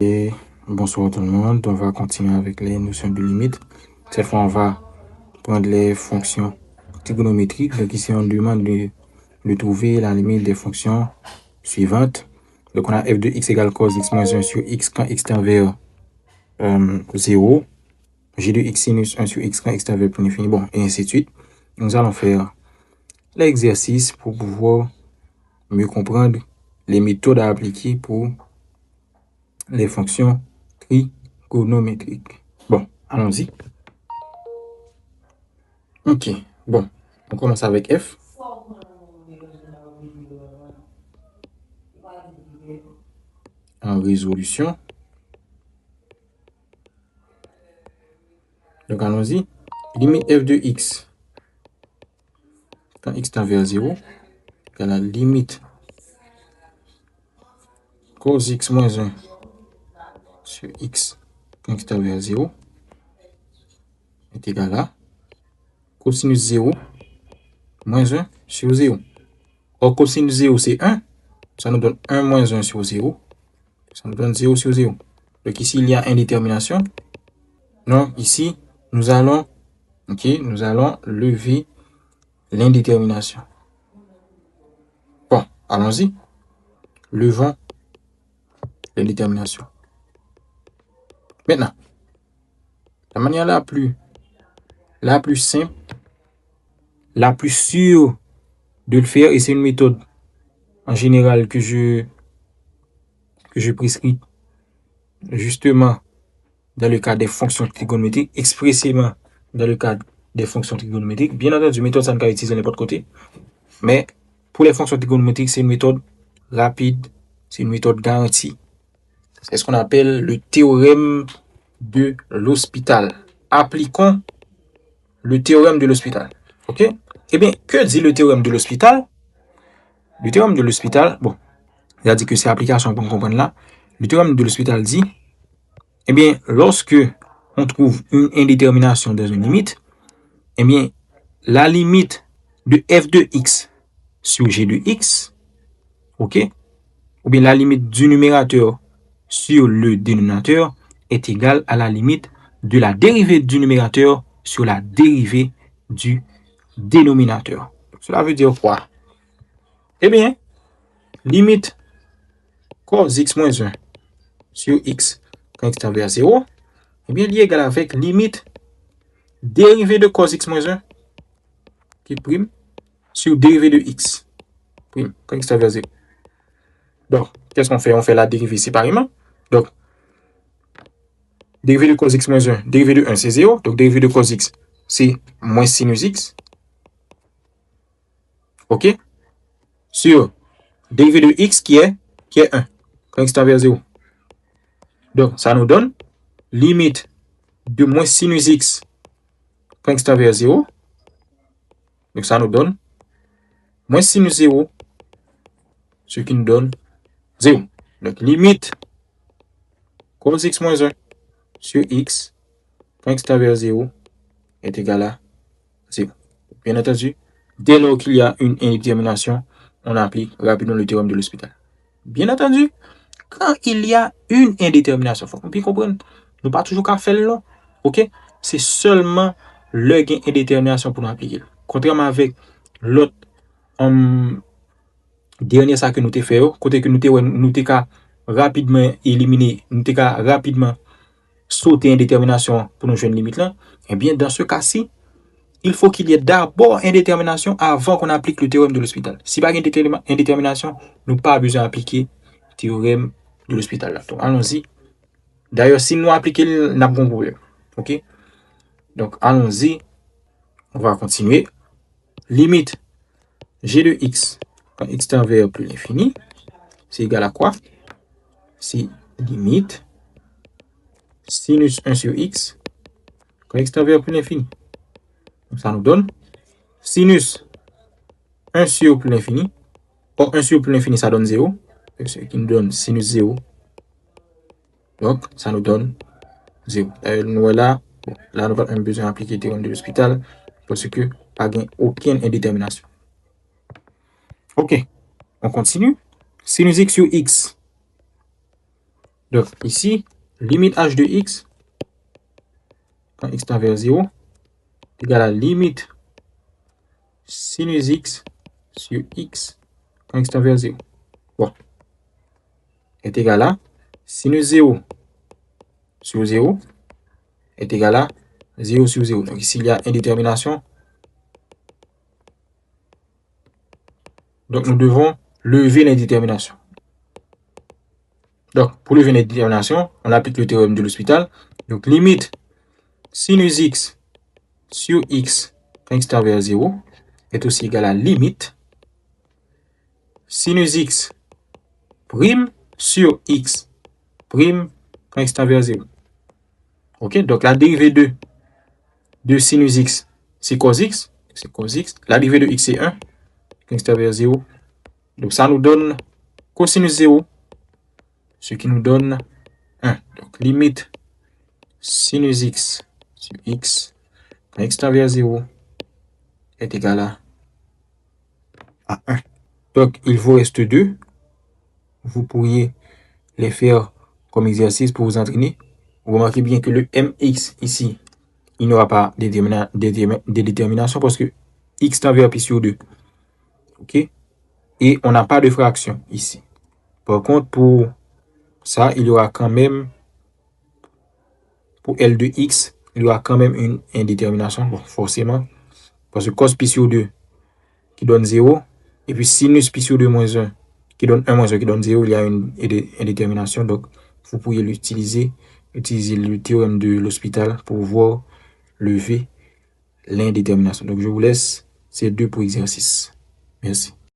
Et bonsoir tout le monde, on va continuer avec les notions de limite. Cette fois, on va prendre les fonctions trigonométriques. Donc ici, on demande de trouver la limite des fonctions suivantes. Donc on a f de x égale cos x moins 1 sur x quand x tend vers 0. G de x sinus 1 sur x quand x tend vers plus l'infini. Bon, et ainsi de suite. Nous allons faire l'exercice pour pouvoir mieux comprendre les méthodes à appliquer pour les fonctions trigonométriques. Bon, allons-y. Ok, bon, on commence avec f. En résolution. Donc allons-y. Limite f de x quand x tend vers 0 égale la limite cos x moins 1 sur x quand x tend vers 0 est égal à cosinus 0 moins 1 sur 0. Or, cosinus 0, c'est 1. Ça nous donne 1 moins 1 sur 0. Ça nous donne 0 sur 0. Donc ici, il y a indétermination. Donc ici, nous allons lever l'indétermination. Bon, allons-y. Levons l'indétermination. Maintenant, la manière la plus simple, la plus sûre de le faire, et c'est une méthode en général que je prescris justement dans le cadre des fonctions trigonométriques, expressément dans le cadre des fonctions trigonométriques. Bien entendu, méthode, ça ne peut pas utiliser n'importe côté. Mais pour les fonctions trigonométriques, c'est une méthode rapide, c'est une méthode garantie. C'est ce qu'on appelle le théorème de l'hospital. Appliquons le théorème de l'hospital. OK? Eh bien, que dit le théorème de l'hospital? Le théorème de l'hospital, bon, il a dit que c'est application pour comprendre là. Le théorème de l'hospital dit, eh bien, lorsque on trouve une indétermination dans une limite, eh bien, la limite de f de x sur g de x, OK, ou bien la limite du numérateur sur le dénominateur est égale à la limite de la dérivée du numérateur sur la dérivée du dénominateur. Cela veut dire quoi? Eh bien, limite cos x moins 1 sur x quand x tend vers 0, eh bien, il est égal avec limite dérivée de cos x moins 1 qui prime sur dérivée de x prime quand x tend vers 0. Donc, qu'est-ce qu'on fait? On fait la dérivée séparément. Donc, dérivée de cos x moins 1, dérivée de 1, c'est 0. Donc, dérivée de cos x, c'est moins sinus x. OK? Sur dérivée de x qui est 1, quand x tend vers 0. Donc, ça nous donne limite de moins sinus x quand x tend vers 0. Donc, ça nous donne moins sinus 0, ce qui nous donne 0. Donc, limite cos x moins 1 sur x quand x tend vers 0 est égal à 0. Bien entendu, dès lors qu'il y a une indétermination, on applique rapidement le théorème de l'hospital. Bien entendu, quand il y a une indétermination, il faut qu'on puisse comprendre, nous pas toujours qu'à faire le long. OK? C'est seulement le gain indétermination pour nous appliquer. Contrairement avec l'autre dernier ça que nous t'ai fait, côté que nous t'ai rapidement éliminer, nous t'ai rapidement sauter indétermination pour nous jouer une limite là, eh bien dans ce cas-ci, il faut qu'il y ait d'abord indétermination avant qu'on applique le théorème de l'hospital. Si pas indétermination, nous pas besoin d'appliquer le théorème de l'hospital là. Donc allons-y. D'ailleurs, si nous appliquons, nous n'avons pas de problème. OK? Donc allons-y. On va continuer. Limite g de x quand x tend vers plus l'infini, c'est égal à quoi? C'est limite sinus 1 sur x quand x tend vers plus l'infini. Donc ça nous donne sinus 1 sur plus l'infini. Or 1 sur plus l'infini, ça donne 0. Ce qui nous donne sinus 0. Donc ça nous donne 0. Nous là, bon, là nous avons besoin d'appliquer le théorème de l'hospital parce que pas aucune indétermination. OK, on continue. Sinus x sur x Donc, ici, limite h de x, quand x tend vers 0, égale à limite sinus x sur x, quand x tend vers 0. Bon. Est égal à sinus 0 sur 0 est égal à 0 sur 0. Donc, ici, il y a indétermination. Donc, nous devons lever l'indétermination. Donc, pour lever l'indétermination, on applique le théorème de l'Hospital. Donc, limite sinus x sur x quand x tend vers 0 est aussi égal à limite sinus x prime sur x prime quand x tend vers 0. Ok, donc la dérivée de sinus x, c'est cos x. C'est cos x. La dérivée de x, c'est 1 quand x tend vers 0. Donc, ça nous donne cosinus 0, ce qui nous donne 1. Donc, limite sinus x sur x quand x tend vers 0 est égal à 1. Donc, il vous reste 2. Vous pourriez les faire comme exercice pour vous entraîner. Vous remarquez bien que le mx ici, il n'y aura pas de détermination parce que x tend vers pi sur 2. OK? Et on n'a pas de fraction ici. Par contre, pour ça, il y aura quand même, pour L de x, il y aura quand même une indétermination. Bon, forcément, parce que cos pi sur 2 qui donne 0, et puis sinus pi sur 2 moins 1 qui donne 1 moins 1 qui donne 0, il y a une indétermination. Donc, vous pourriez utiliser le théorème de l'Hospital pour voir lever l'indétermination. Donc, je vous laisse ces deux pour exercice. Merci.